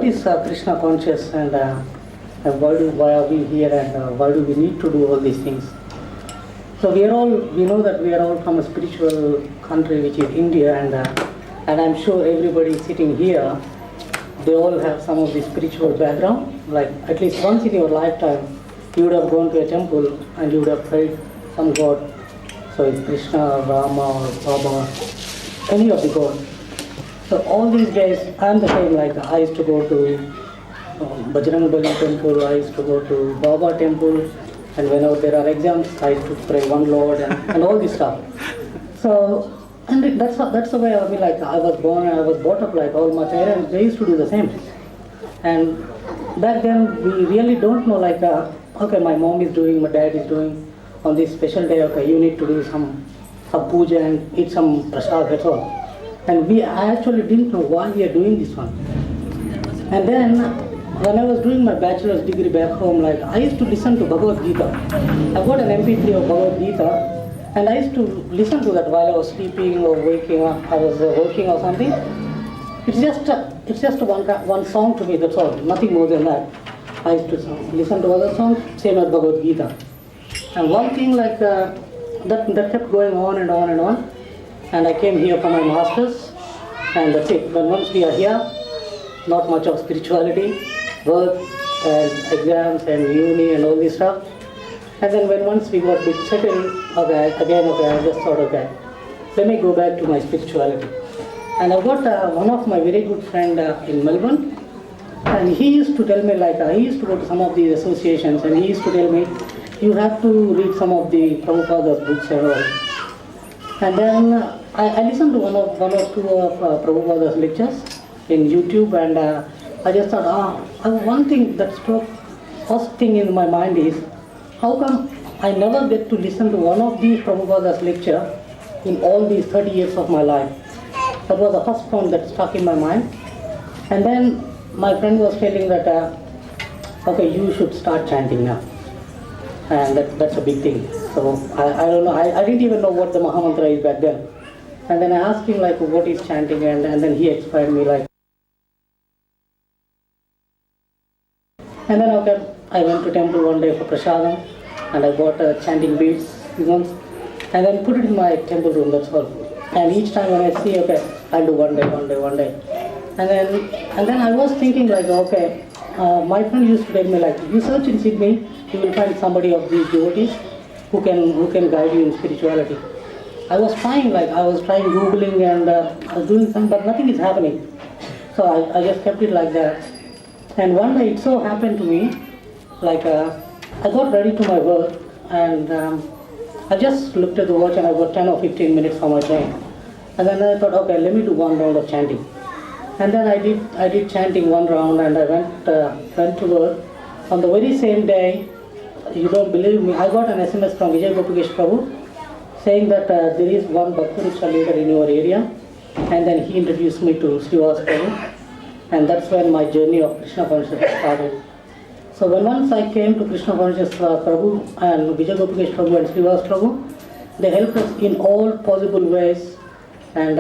is Krishna conscious, and why are we here, and why do we need to do all these things? So we know that we are all from a spiritual country, which is India, and I'm sure everybody sitting here, they all have some of the spiritual background. Like at least once in your lifetime, you would have gone to a temple and you would have prayed some god. So it's Krishna, Rama, or Baba, any of the gods. So all these days, I'm the same. Like I used to go to Bajrang Bali temple, I used to go to Baba temple, and whenever there are exams, I used to pray one Lord and all this stuff. So, and that's the way I mean, like I was born and I was brought up like all my parents, they used to do the same. And back then, we really don't know like, okay, my mom is doing, my dad is doing, on this special day, okay, you need to do some puja and eat some prasad, that's all. And I actually didn't know why we are doing this one. And then, when I was doing my bachelor's degree back home, like I used to listen to Bhagavad Gita. I got an MP3 of Bhagavad Gita, and I used to listen to that while I was sleeping or waking up. I was working or something. It's just one song to me. That's all. Nothing more than that. I used to listen to other songs, same as Bhagavad Gita. And one thing like that kept going on and on and on. And I came here for my masters, and that's it. But once we are here, not much of spirituality, work and exams and uni and all this stuff. And then once we got a bit settled, okay, I just thought, okay, let me go back to my spirituality. And I got one of my very good friend in Melbourne, and he used to tell me like, he used to go to some of these associations, and he used to tell me, you have to read some of the Prabhupada's books and all. And then I listened to one or two of Prabhupada's lectures in YouTube, and I just thought, one thing that struck, first thing in my mind is, how come I never get to listen to one of these Prabhupada's lecture in all these 30 years of my life? That was the first point that stuck in my mind. And then my friend was telling that, okay, you should start chanting now. And that's a big thing. So I don't know, I didn't even know what the Mahamantra is back then. And then I asked him like, what is chanting, and then he explained me like. And then okay, I went to temple one day for prasadam, and I bought chanting beads, and then put it in my temple room, that's all. And each time when I see, okay, I'll do one day. And then I was thinking like, okay, my friend used to tell me like, you search in Sydney, you will find somebody of these devotees who can guide you in spirituality. I was trying Googling and I was doing something, but nothing is happening. So I just kept it like that. And one day it so happened to me, like I got ready to my work, and I just looked at the watch and I got 10 or 15 minutes for my train. And then I thought, okay, let me do one round of chanting. And then I did chanting one round, and I went to work. On the very same day, you don't believe me, I got an SMS from Vijay Gopakesh Prabhu saying that there is one Bhakti leader in your area, and then he introduced me to Srivas Prabhu, and that's when my journey of Krishna consciousness started. So when once I came to Krishna consciousness Prabhu and Vijay Gopakesh Prabhu and Srivas Prabhu, they helped us in all possible ways, and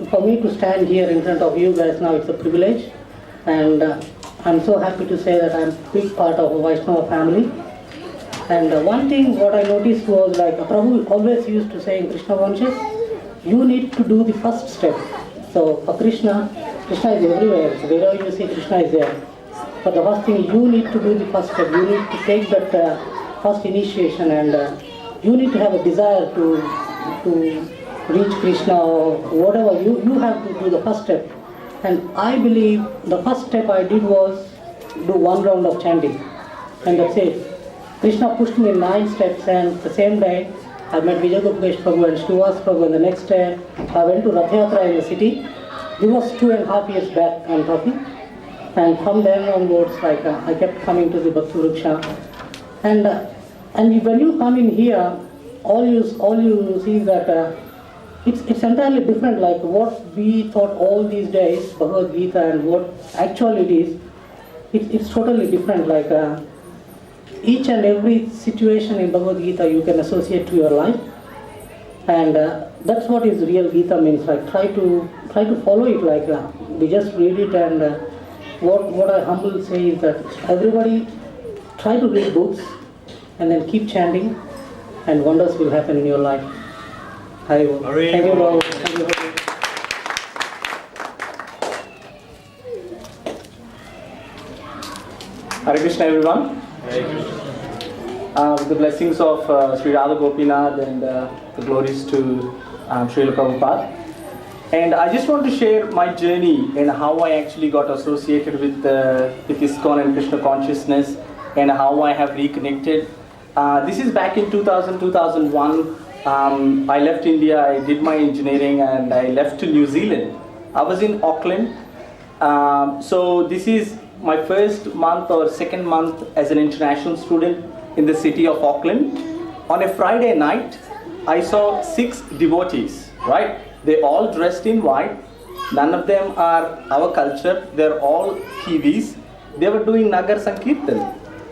for me to stand here in front of you guys now, it's a privilege, and I'm so happy to say that I'm a big part of a Vaishnava family. And one thing what I noticed was like Prabhu always used to say in Krishna conscious, you need to do the first step. So for Krishna is everywhere. So wherever you see Krishna is there. But the first thing, you need to do the first step. You need to take that first initiation, and you need to have a desire to reach Krishna or whatever. You have to do the first step. And I believe the first step I did was do one round of chanting. And that's it. Krishna pushed me 9 steps, and the same day I met Vijay Gopakesh Prabhu and Srivas Prabhu, and the next day I went to Rath Yatra in the city. This was 2.5 years back I'm talking. And from then onwards, like I kept coming to the Bhakti Vriksha. And when you come in here, all you see is that it's entirely different, like what we thought all these days, Bhagavad Gita, and what actually it is, it's totally different. Like each and every situation in Bhagavad Gita you can associate to your life, and that's what is real Gita means. Like try to follow it. Like we just read it, and what I humbly say is that everybody try to read books and then keep chanting, and wonders will happen in your life. Thank you, Lord. Thank you. Hare Krishna, everyone. Hare Krishna. With the blessings of Sri Radha Gopinath and the glories to Srila Prabhupada. And I just want to share my journey and how I actually got associated with ISKCON and Krishna consciousness, and how I have reconnected. This is back in 2001. I left India, I did my engineering, and I left to New Zealand. I was in Auckland. So this is my first month or second month as an international student in the city of Auckland. On a Friday night, I saw 6 devotees, right? They all dressed in white. None of them are our culture. They're all Kiwis. They were doing Nagar Sankirtan.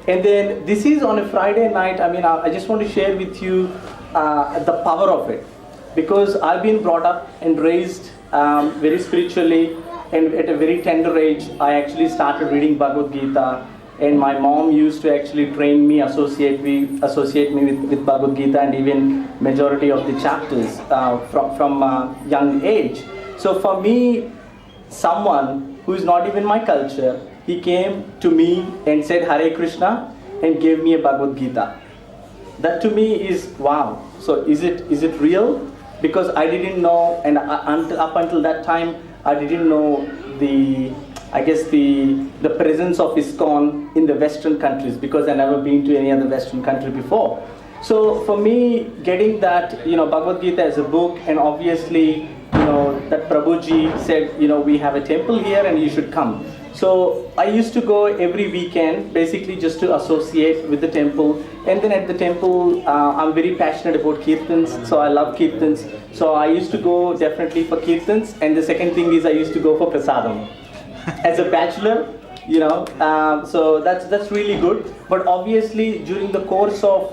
And then this is on a Friday night. I mean, I just want to share with you the power of it. Because I've been brought up and raised very spiritually. And at a very tender age, I actually started reading Bhagavad Gita. And my mom used to actually train me, associate me with Bhagavad Gita, and even majority of the chapters from young age. So for me, someone who is not even my culture, he came to me and said Hare Krishna and gave me a Bhagavad Gita. That to me is wow. So is it real? Because I didn't know, and up until that time, I didn't know the presence of ISKCON in the Western countries, because I never been to any other Western country before. So for me, getting that, Bhagavad Gita as a book, and obviously, that Prabhuji said, we have a temple here and you should come. So I used to go every weekend, basically just to associate with the temple. And then at the temple, I'm very passionate about kirtans, so I love kirtans. So I used to go definitely for kirtans. And the second thing is I used to go for prasadam. As a bachelor, so that's really good. But obviously, during the course of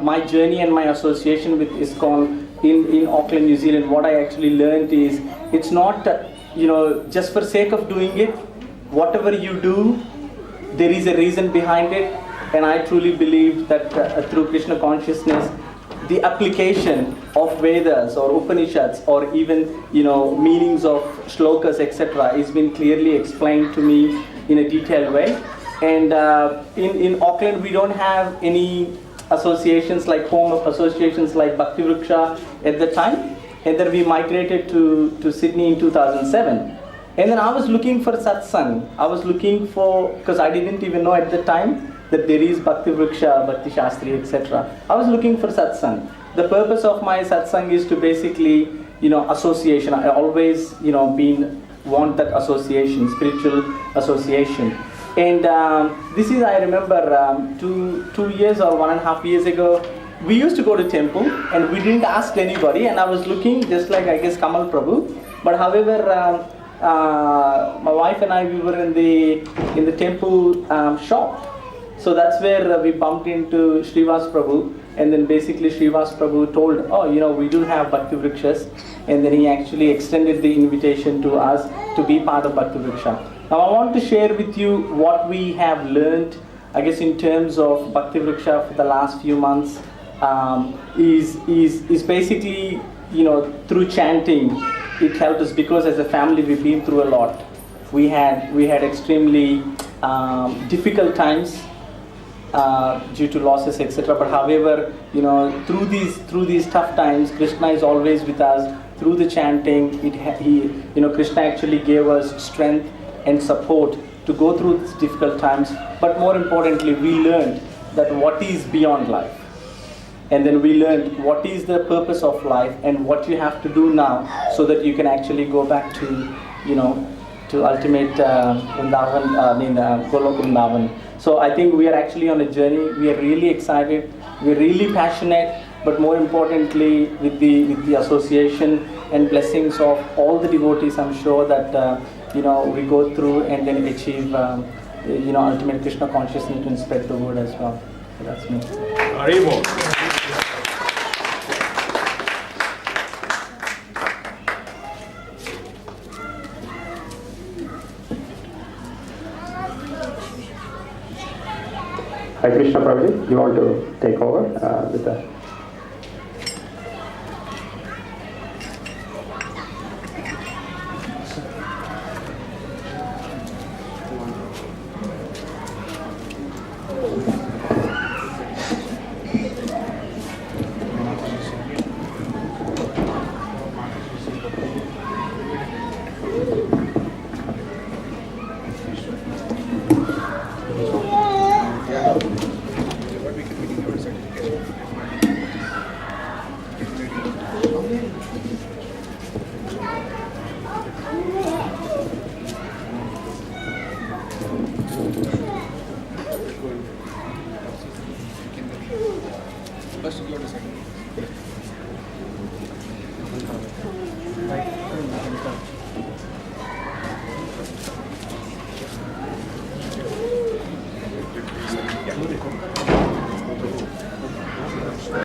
my journey and my association with ISKCON in Auckland, New Zealand, what I actually learned is it's not just for sake of doing it. Whatever you do, there is a reason behind it. And I truly believe that through Krishna consciousness, the application of Vedas or Upanishads, or even meanings of shlokas, etc., has been clearly explained to me in a detailed way. And in Auckland, we don't have any associations like home associations like Bhakti Vriksha at the time. And then we migrated to Sydney in 2007. And then I was looking for satsang. I was looking for, because I didn't even know at the time that there is Bhakti Vriksha, Bhakti Shastri, etc. I was looking for satsang. The purpose of my satsang is to basically, association. I always, want that association, spiritual association. And this is, I remember, 2 years or 1.5 years ago, we used to go to temple and we didn't ask anybody. And I was looking just like, I guess, Kalmal Prabhu. But however, my wife and I, we were in the temple shop. So that's where we bumped into Srivas Prabhu, and then basically Srivas Prabhu told, we do have Bhakti Vrikshas, and then he actually extended the invitation to us to be part of Bhakti Vriksha. Now I want to share with you what we have learned, I guess, in terms of Bhakti Vriksha for the last few months, is basically, through chanting, it helped us, because as a family we've been through a lot. We had extremely difficult times, due to losses, etc. But however, through these tough times, Krishna is always with us. Through the chanting, Krishna actually gave us strength and support to go through these difficult times. But more importantly, we learned that what is beyond life, and then we learned what is the purpose of life and what you have to do now, so that you can actually go back to ultimate Vrindavan, Golok Vrindavan. So I think we are actually on a journey. We are really excited. We're really passionate. But more importantly, with the association and blessings of all the devotees, I'm sure that we go through and then achieve ultimate Krishna consciousness and spread the word as well. So that's me. Haribol. Hi Krishna Prabhuji, you want to take over with that?